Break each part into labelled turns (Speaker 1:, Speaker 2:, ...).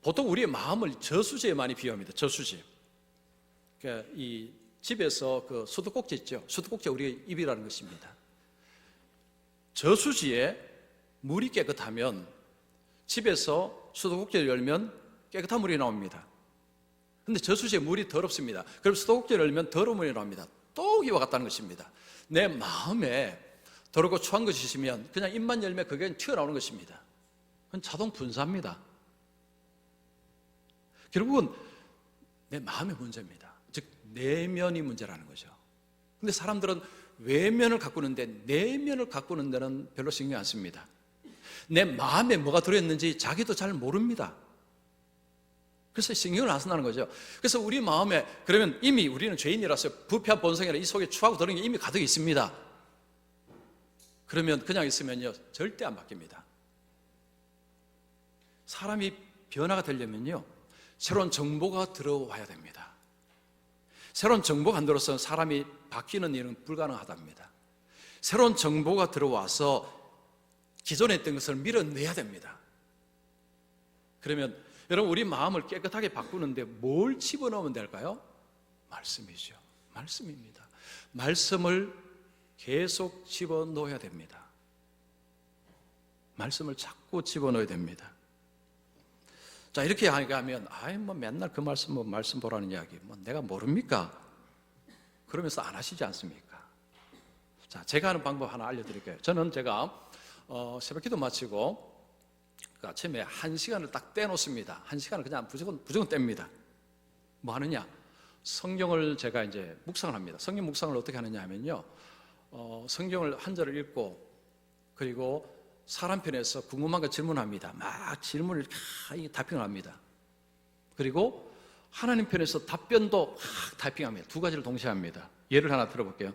Speaker 1: 보통 우리의 마음을 저수지에 많이 비유합니다. 저수지. 그러니까 이 집에서 그 수도꼭지 있죠. 수도꼭지가 우리의 입이라는 것입니다. 저수지에 물이 깨끗하면 집에서 수도꼭지를 열면 깨끗한 물이 나옵니다. 근데 저수지에 물이 더럽습니다. 그럼 수도꼭지를 열면 더러운 물이 나옵니다. 또 이와 같다는 것입니다. 내 마음에 더럽고 추한 것이 있으면 그냥 입만 열면 그게 튀어나오는 것입니다. 그건 자동 분사입니다. 결국은 내 마음의 문제입니다. 즉 내면이 문제라는 거죠. 근데 사람들은 외면을 가꾸는데 내면을 가꾸는 데는 별로 신경 안 씁니다. 내 마음에 뭐가 들어있는지 자기도 잘 모릅니다. 그래서 신경을 안 쓴다는 거죠. 그래서 우리 마음에 그러면 이미 우리는 죄인이라서 부패한 본성이라 이 속에 추하고 더러운 게 이미 가득 있습니다. 그러면 그냥 있으면요 절대 안 바뀝니다. 사람이 변화가 되려면요 새로운 정보가 들어와야 됩니다. 새로운 정보가 안 들어서는 사람이 바뀌는 일은 불가능하답니다. 새로운 정보가 들어와서 기존에 있던 것을 밀어내야 됩니다. 그러면 여러분 우리 마음을 깨끗하게 바꾸는데 뭘 집어넣으면 될까요? 말씀이죠. 말씀입니다. 말씀을 계속 집어넣어야 됩니다. 말씀을 자꾸 집어넣어야 됩니다. 자, 이렇게 하면 뭐 맨날 그 말씀 뭐 말씀 보라는 이야기 뭐 내가 모릅니까? 그러면서 안 하시지 않습니까? 자, 제가 하는 방법 하나 알려드릴게요. 저는 제가 새벽 기도 마치고 그 아침에 1시간을 딱 떼놓습니다. 1시간을 그냥 무조건 뗍니다. 뭐 하느냐? 성경을 제가 이제 묵상을 합니다. 성경 묵상을 어떻게 하느냐 하면요. 성경을 한 절을 읽고 그리고 사람 편에서 궁금한 거 질문합니다. 막 질문을 이렇게 답변을 합니다. 그리고 하나님 편에서 답변도 막 타이핑합니다. 두 가지를 동시에 합니다. 예를 하나 들어볼게요.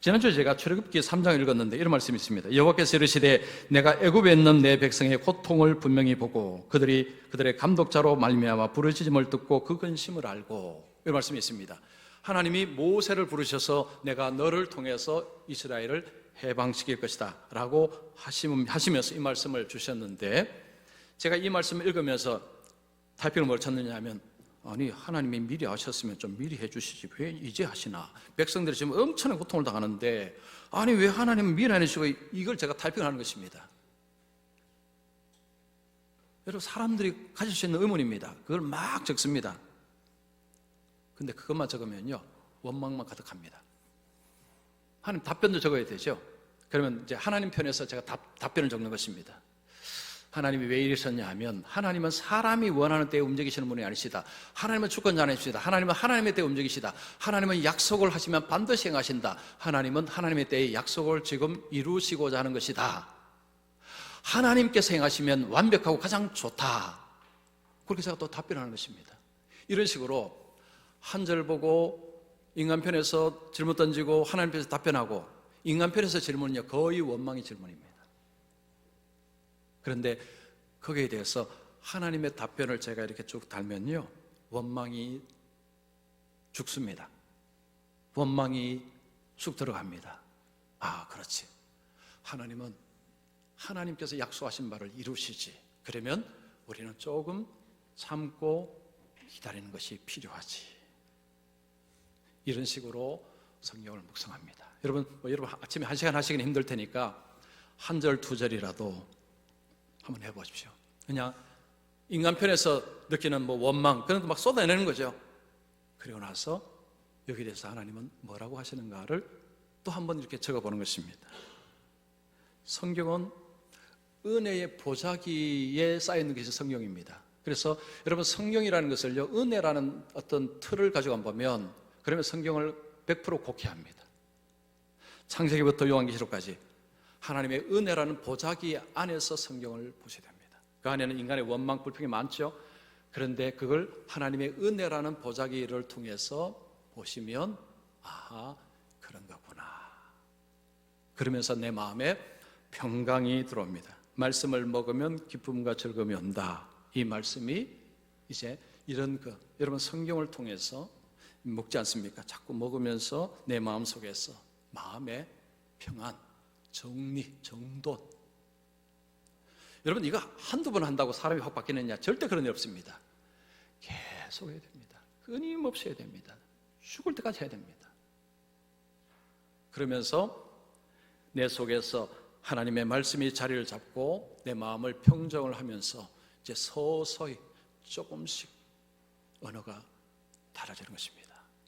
Speaker 1: 지난주에 제가 출애굽기 3장을 읽었는데 이런 말씀이 있습니다. 여호와께서 이르시되 내가 애굽에 있는 내 백성의 고통을 분명히 보고 그들의 감독자로 말미암아 부르짖음을 듣고 그 근심을 알고 이런 말씀이 있습니다. 하나님이 모세를 부르셔서 내가 너를 통해서 이스라엘을 해방시킬 것이다 라고 하시면서 이 말씀을 주셨는데 제가 이 말씀을 읽으면서 타이핑을 뭘 쳤느냐 하면 아니 하나님이 미리 하셨으면 좀 미리 해주시지 왜 이제 하시나. 백성들이 지금 엄청난 고통을 당하는데 아니 왜 하나님은 미리 안 해주시고 이걸 제가 타이핑을 하는 것입니다. 여러분 사람들이 가질 수 있는 의문입니다. 그걸 막 적습니다. 근데 그것만 적으면요 원망만 가득합니다. 하나님 답변도 적어야 되죠. 그러면 이제 하나님 편에서 제가 답변을 적는 것입니다. 하나님이 왜 이러셨냐 하면 하나님은 사람이 원하는 때에 움직이시는 분이 아니시다. 하나님은 주권자이시다. 하나님은 하나님의 때에 움직이시다. 하나님은 약속을 하시면 반드시 행하신다. 하나님은 하나님의 때에 약속을 지금 이루시고자 하는 것이다. 하나님께서 행하시면 완벽하고 가장 좋다. 그렇게 제가 또 답변하는 것입니다. 이런 식으로 한 절 보고 인간 편에서 질문 던지고 하나님 편에서 답변하고 인간 편에서 질문은요 거의 원망의 질문입니다. 그런데 거기에 대해서 하나님의 답변을 제가 이렇게 쭉 달면요 원망이 죽습니다. 원망이 쑥 들어갑니다. 아 그렇지, 하나님은 하나님께서 약속하신 바를 이루시지. 그러면 우리는 조금 참고 기다리는 것이 필요하지. 이런 식으로 성경을 묵상합니다. 여러분 아침에 1시간 하시기는 힘들 테니까 한 절 두 절이라도 한번 해보십시오. 그냥 인간 편에서 느끼는 뭐 원망 그런 거 막 쏟아내는 거죠. 그리고 나서 여기에 대해서 하나님은 뭐라고 하시는가를 또 한번 이렇게 적어보는 것입니다. 성경은 은혜의 보자기에 쌓여있는 것이 성경입니다. 그래서 여러분 성경이라는 것을요 은혜라는 어떤 틀을 가지고 한번 보면 그러면 성경을 100% 곡해합니다. 창세기부터 요한계시록까지 하나님의 은혜라는 보자기 안에서 성경을 보셔야 됩니다. 그 안에는 인간의 원망, 불평이 많죠. 그런데 그걸 하나님의 은혜라는 보자기를 통해서 보시면 아하 그런 거구나. 그러면서 내 마음에 평강이 들어옵니다. 말씀을 먹으면 기쁨과 즐거움이 온다. 이 말씀이 이제 이런 여러분 성경을 통해서 먹지 않습니까? 자꾸 먹으면서 내 마음 속에서 마음의 평안, 정리, 정돈. 여러분 이거 한두 번 한다고 사람이 확 바뀌느냐? 절대 그런 일 없습니다. 계속 해야 됩니다. 끊임없이 해야 됩니다. 죽을 때까지 해야 됩니다. 그러면서 내 속에서 하나님의 말씀이 자리를 잡고 내 마음을 평정을 하면서 이제 서서히 조금씩 언어가 달라지는 것입니다.